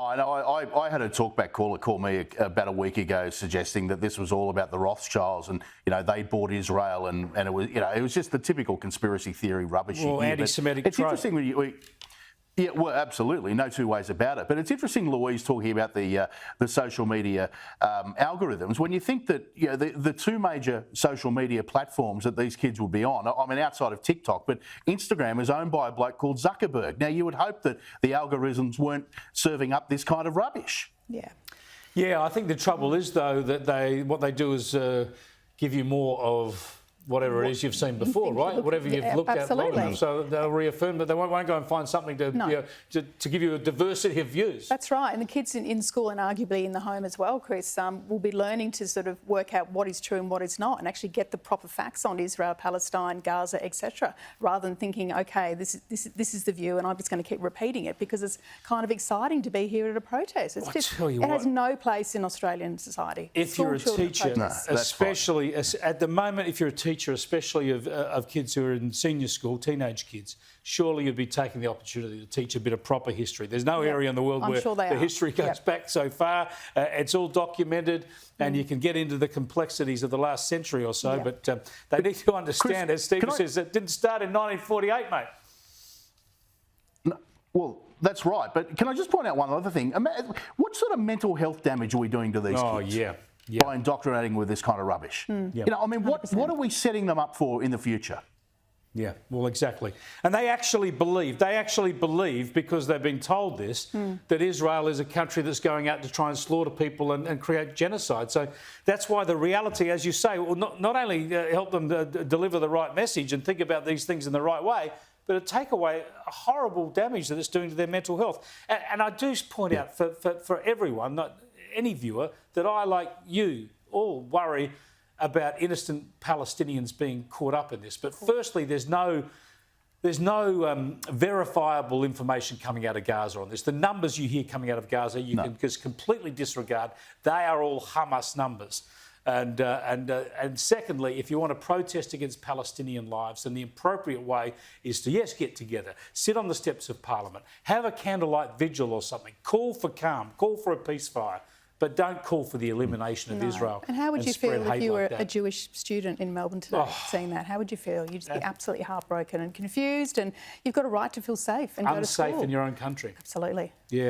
Oh, and I had a talkback caller call me about a week ago suggesting that this was all about the Rothschilds and, they bought Israel and it was, it was just the typical conspiracy theory rubbish. Well, anti-Semitic It's interesting when yeah, well, absolutely, no two ways about it. But it's interesting, Louise, talking about the social media algorithms. When you think that the two major social media platforms that these kids will be on, I mean, outside of TikTok, but Instagram is owned by a bloke called Zuckerberg. Now, you would hope that the algorithms weren't serving up this kind of rubbish. Yeah, I think the trouble is though that what they do is give you more of whatever it is you've seen before, right? Whatever you've looked at long enough. So they'll reaffirm, but they won't go and find something to give you a diversity of views. That's right. And the kids in school and arguably in the home as well, Chris, will be learning to sort of work out what is true and what is not and actually get the proper facts on Israel, Palestine, Gaza, etc., rather than thinking, OK, this is the view and I'm just going to keep repeating it because it's kind of exciting to be here at a protest. It has no place in Australian society. If you're a teacher, especially at the moment, if you're a teacher, especially of kids who are in senior school, teenage kids, surely you'd be taking the opportunity to teach a bit of proper history. There's no area in the world where the history goes back so far. It's all documented and you can get into the complexities of the last century or so, but they need to understand, Chris, as Stephen says, it didn't start in 1948, mate. No, well, that's right. But can I just point out one other thing? What sort of mental health damage are we doing to these kids? Oh, yeah. By indoctrinating with this kind of rubbish. I mean, what are we setting them up for in the future? Yeah, well, exactly. And they actually believe because they've been told this, that Israel is a country that's going out to try and slaughter people and create genocide. So that's why the reality, as you say, will not only help them deliver the right message and think about these things in the right way, but it take away a horrible damage that it's doing to their mental health. And I do point out for everyone, not any viewer, that I, like you, all worry about innocent Palestinians being caught up in this. But firstly, there's no verifiable information coming out of Gaza on this. The numbers you hear coming out of Gaza, you can just completely disregard. They are all Hamas numbers. And secondly, if you want to protest against Palestinian lives, then the appropriate way is to, get together, sit on the steps of Parliament, have a candlelight vigil or something, call for calm, call for a ceasefire, but don't call for the elimination of Israel. And how would you feel if you were a Jewish student in Melbourne today, seeing that? How would you feel? You'd just be absolutely heartbroken and confused, and you've got a right to feel safe and go to school. Unsafe in your own country. Absolutely. Yeah.